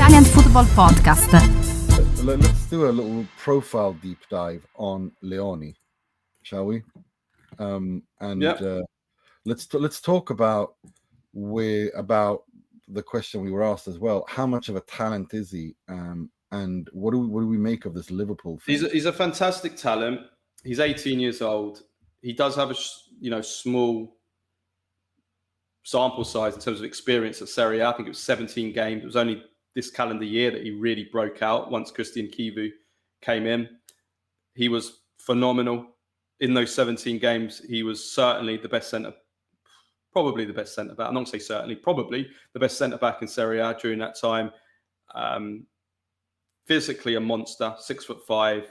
Italian Football Podcast. Let's do a little profile deep dive on Leoni, shall we? Let's talk about the question we were asked as well. How much of a talent is he? And what do we make of this Liverpool thing? He's a fantastic talent. He's 18 years old. He does have a small sample size in terms of experience at Serie A. I think it was 17 games. It was only this calendar year that he really broke out once Christian Kivu came in. He was phenomenal in those 17 games. He was certainly the best probably the best centre back. I'm not going to say certainly, probably the best centre back in Serie A during that time. Physically a monster, 6'5",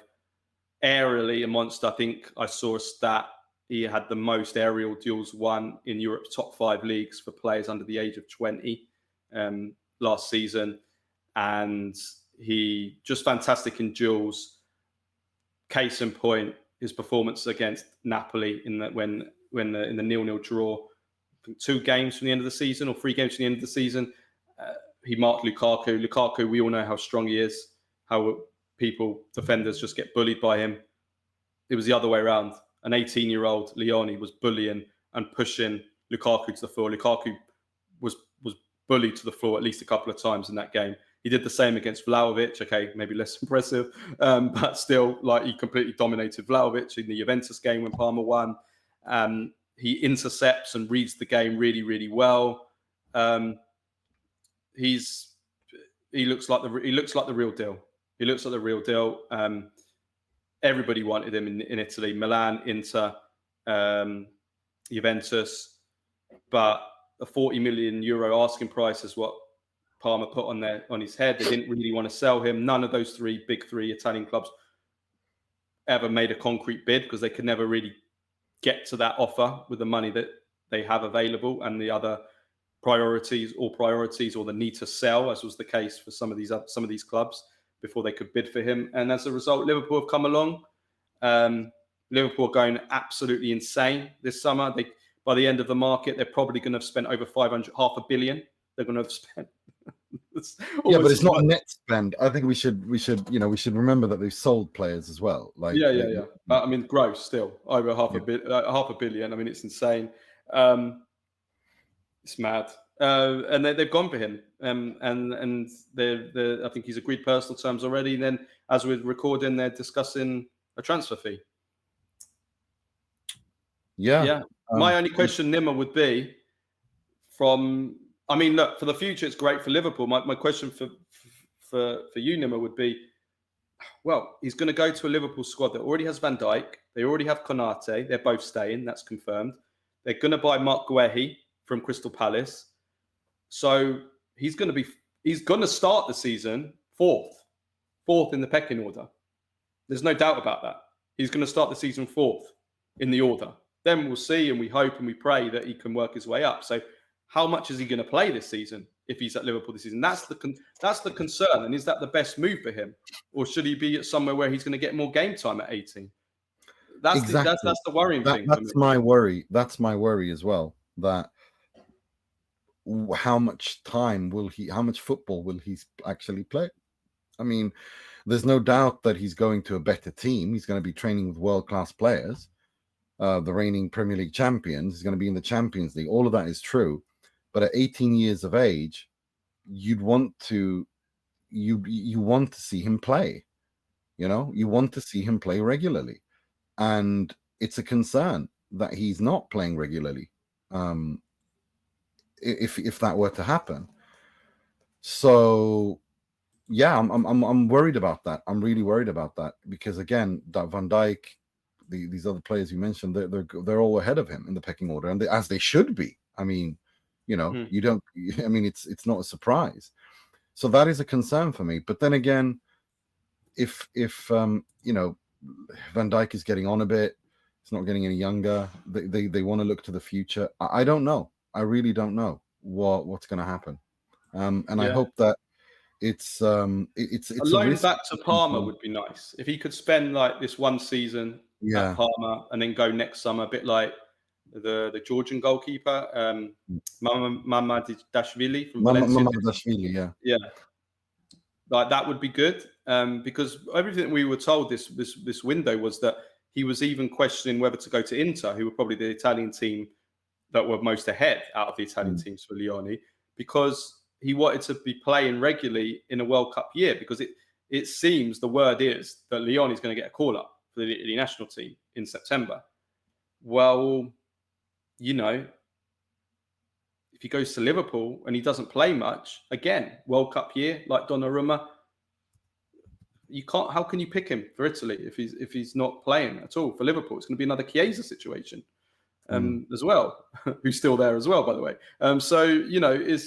aerially a monster. I think I saw a stat. He had the most aerial duels won in Europe's top 5 leagues for players under the age of 20 last season. And he just fantastic in duels. Case in point, his performance against Napoli in the 0-0 draw. I think 2 games from the end of the season or 3 games from the end of the season. He marked Lukaku. Lukaku, we all know how strong he is, how defenders just get bullied by him. It was the other way around. An 18-year-old Leoni was bullying and pushing Lukaku to the floor. Lukaku was bullied to the floor at least a couple of times in that game. He did the same against Vlahovic. Okay, maybe less impressive, but still, he completely dominated Vlahovic in the Juventus game when Parma won. He intercepts and reads the game really, really well. He looks like the real deal. He looks like the real deal. Everybody wanted him in Italy, Milan, Inter, Juventus, but a 40 million euro asking price is what Parma put on his head. They didn't really want to sell him. None of those big three Italian clubs ever made a concrete bid because they could never really get to that offer with the money that they have available and the other priorities or the need to sell, as was the case for some of these clubs before they could bid for him. And as a result, Liverpool have come along. Liverpool are going absolutely insane this summer. By the end of the market, they're probably going to have spent over 500, half a billion. They're going to have spent. Yeah, but it's not a net spend. I think we should remember that they've sold players as well. Yeah. I mean, gross still over half a billion. I mean, it's insane. It's mad. And they've gone for him. And I think he's agreed personal terms already. And then, as we're recording, they're discussing a transfer fee. Yeah. My only question, Nima, would be look, for the future, it's great for Liverpool. My question for you, Nima, would be, well, he's going to go to a Liverpool squad that already has Van Dijk. They already have Konate. They're both staying. That's confirmed. They're going to buy Mark Guehi from Crystal Palace. So he's going to start the season fourth in the pecking order. There's no doubt about that. He's going to start the season fourth in the order. Then we'll see, and we hope and we pray that he can work his way up. So how much is he going to play this season if he's at Liverpool this season? That's the concern. And is that the best move for him? Or should he be at somewhere where he's going to get more game time at 18? That's the worrying thing. That's my worry. That's my worry as well. That how much football will he actually play? I mean, there's no doubt that he's going to a better team. He's going to be training with world-class players. The reigning Premier League champions. He's going to be in the Champions League. All of that is true. But at 18 years of age, you want to see him play. You want to see him play regularly. And it's a concern that he's not playing regularly. If that were to happen. So yeah, I'm worried about that. I'm really worried about that because again, that Van Dijk, these other players you mentioned, they're all ahead of him in the pecking order, and as they should be. I mean, you don't. I mean, it's not a surprise. So that is a concern for me. But then again, if Van Dijk is getting on a bit, it's not getting any younger. They want to look to the future. I don't know. I really don't know what's going to happen. I hope that it's a loan back to Parma would be nice if he could spend this one season at Parma and then go next summer, a bit like the Georgian goalkeeper Mamadashvili from Valencia. Mamadashvili, yeah. Like that would be good, because everything we were told this window was that he was even questioning whether to go to Inter, who were probably the Italian team that were most ahead out of the Italian teams for Leoni, because he wanted to be playing regularly in a World Cup year, because it seems the word is that Leoni is going to get a call up for the Italy national team in September. Well, you know, if he goes to Liverpool and he doesn't play much, again, World Cup year, like Donnarumma, you can't. How can you pick him for Italy if he's not playing at all for Liverpool? It's going to be another Chiesa situation as well, who's still there as well, by the way. So you know, that's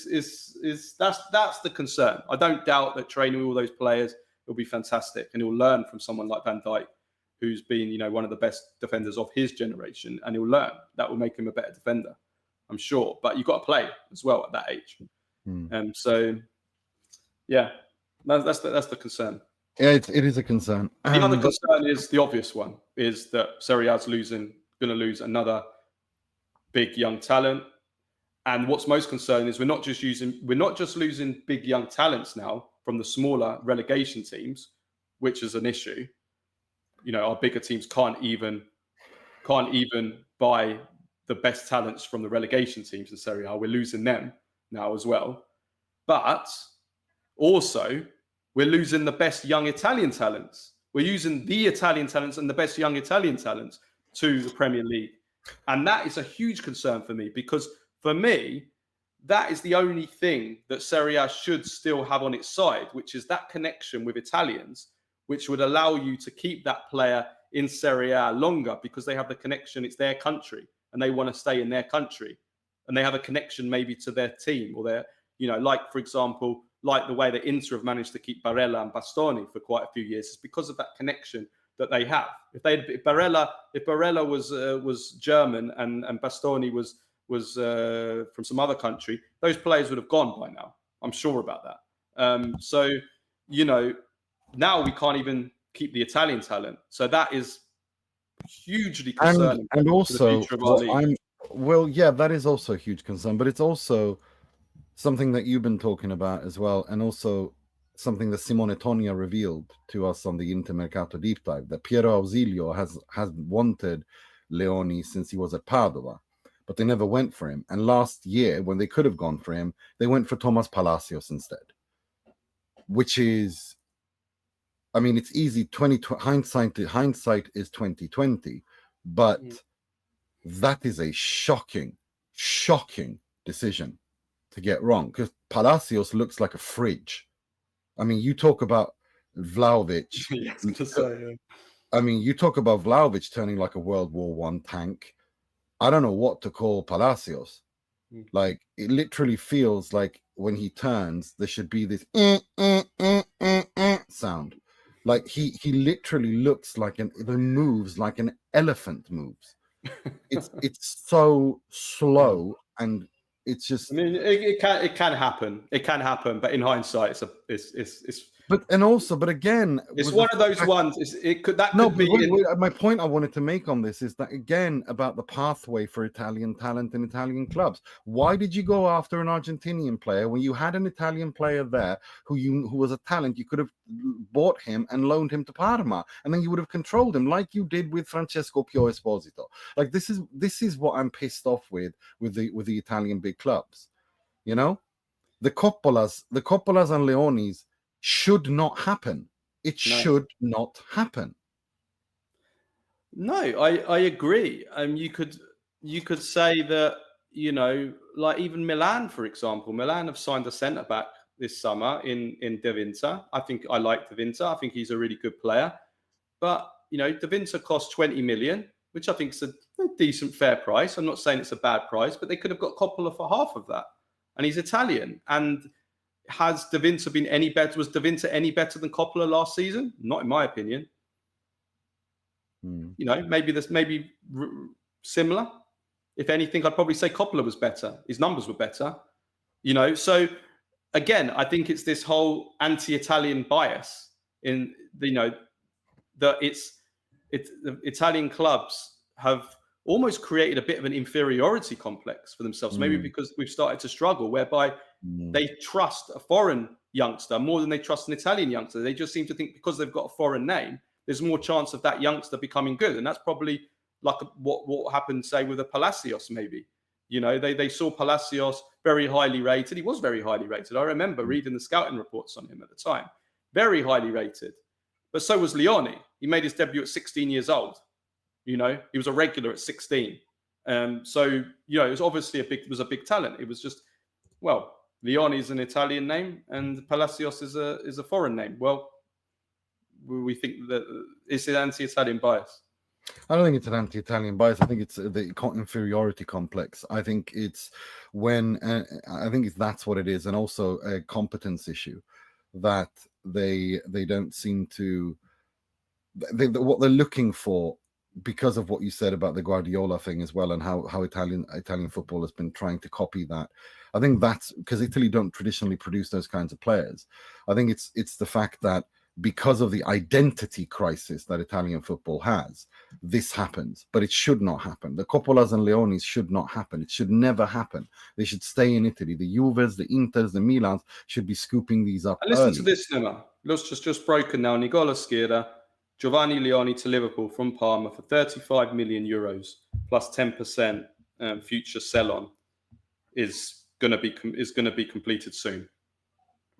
the concern. I don't doubt that training with all those players will be fantastic, and he'll learn from someone like Van Dijk, who's been one of the best defenders of his generation, and he'll learn. That will make him a better defender, I'm sure. But you've got to play as well at that age. So yeah, that's the concern. Yeah, it is a concern. The other concern is the obvious one, is that Serie A's going to lose another big young talent. And what's most concerning is we're not just losing big young talents now from the smaller relegation teams, which is an issue. Our bigger teams can't even buy the best talents from the relegation teams in Serie A. We're losing them now as well. But also, we're losing the best young Italian talents. We're using the Italian talents and the best young Italian talents to the Premier League. And that is a huge concern for me, because for me, that is the only thing that Serie A should still have on its side, which is that connection with Italians, which would allow you to keep that player in Serie A longer, because they have the connection. It's their country and they want to stay in their country, and they have a connection maybe to their team, or their, like, for example, like the way that Inter have managed to keep Barella and Bastoni for quite a few years. It's because of that connection that they have. If Barella was German and Bastoni was from some other country, those players would have gone by now. I'm sure about that. So now we can't even keep the Italian talent. So that is hugely concerning. And also, that is also a huge concern, but it's also something that you've been talking about as well, and also something that Simone Tonia revealed to us on the Intermercato deep dive, that Piero Ausilio has wanted Leoni since he was at Padova, but they never went for him. And last year, when they could have gone for him, they went for Thomas Palacios instead, which is, I mean, it's easy. Hindsight is 2020, but that is a shocking decision to get wrong, because Palacios looks like a fridge. I mean, you talk about Vlahovic. I mean, you talk about Vlahovic turning like a World War I tank. I don't know what to call Palacios. Like, it literally feels like when he turns, there should be this sound. Like he literally looks like moves like an elephant moves. It's so slow, and it's just. I mean, it can happen. It can happen, but in hindsight, it's. But again, it's one of those ones. My point I wanted to make on this is that, again, about the pathway for Italian talent in Italian clubs. Why did you go after an Argentinian player when you had an Italian player there who was a talent? You could have bought him and loaned him to Parma, and then you would have controlled him like you did with Francesco Pio Esposito. Like, this is what I'm pissed off with the Italian big clubs. The Coppolas and Leonis should not happen. Should not happen. No, I agree. You could say that, like even Milan, for example. Milan have signed a centre back this summer in De Vinta. I think I like De Vinta. I think he's a really good player. But De Vinta cost 20 million, which I think is a decent, fair price. I'm not saying it's a bad price, but they could have got Coppola for half of that. And he's Italian. And has De Vinta been any better? Was De Vinta any better than Coppola last season? Not in my opinion. Maybe similar. If anything, I'd probably say Coppola was better. His numbers were better. So again, I think it's this whole anti-Italian bias in that the Italian clubs have almost created a bit of an inferiority complex for themselves. Maybe because we've started to struggle, whereby they trust a foreign youngster more than they trust an Italian youngster. They just seem to think because they've got a foreign name, there's more chance of that youngster becoming good. And that's probably like what happened, say, with a Palacios, maybe. They saw Palacios very highly rated. He was very highly rated. I remember reading the scouting reports on him at the time. Very highly rated. But so was Leoni. He made his debut at 16 years old. He was a regular at 16. So it was obviously a big talent. It was just, well, Leoni is an Italian name and Palacios is a foreign name. Well, we think that it's an anti-Italian bias. I don't think it's an anti-Italian bias. I think it's the inferiority complex. I think it's that's what it is, and also a competence issue that they don't seem to. What they're looking for, because of what you said about the Guardiola thing as well, and how Italian football has been trying to copy that. I think that's because Italy don't traditionally produce those kinds of players. I think it's the fact that because of the identity crisis that Italian football has, this happens. But it should not happen. The Coppolas and Leonis should not happen. It should never happen. They should stay in Italy. The Juves, the Inters, the Milans should be scooping these up. And listen to this, Nima. Looks just broken now. Nicola Schira, Giovanni Leoni to Liverpool from Parma for 35 million euros plus 10% future sell-on is going to be completed soon.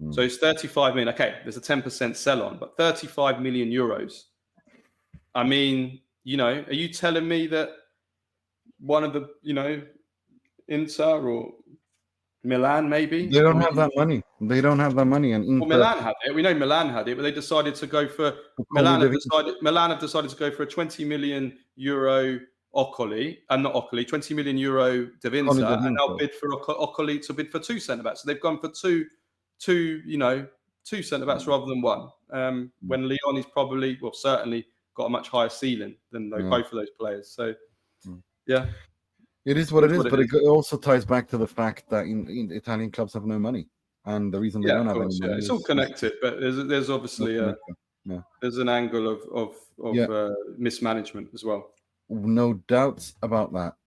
So it's 35 million. Okay, there's a 10% sell-on, but 35 million euros. I mean, are you telling me that one of the, Inter or Milan maybe? They don't have that money. They don't have that money. And Inter, Milan had it. We know Milan had it, but they decided to go for Milan have decided to go for a 20 million euro Occoli, and not Occoli, 20 million euro De Vincenzo, and they'll bid for Occoli to bid for 2 centre-backs. So they've gone for two centre-backs rather than one. When Leoni's probably, certainly got a much higher ceiling than both of those players. So, yeah. It is what it is, but it also ties back to the fact that in Italian clubs have no money. And the reason they don't have any money it's all connected, but there's obviously there's an angle of mismanagement as well. No doubts about that.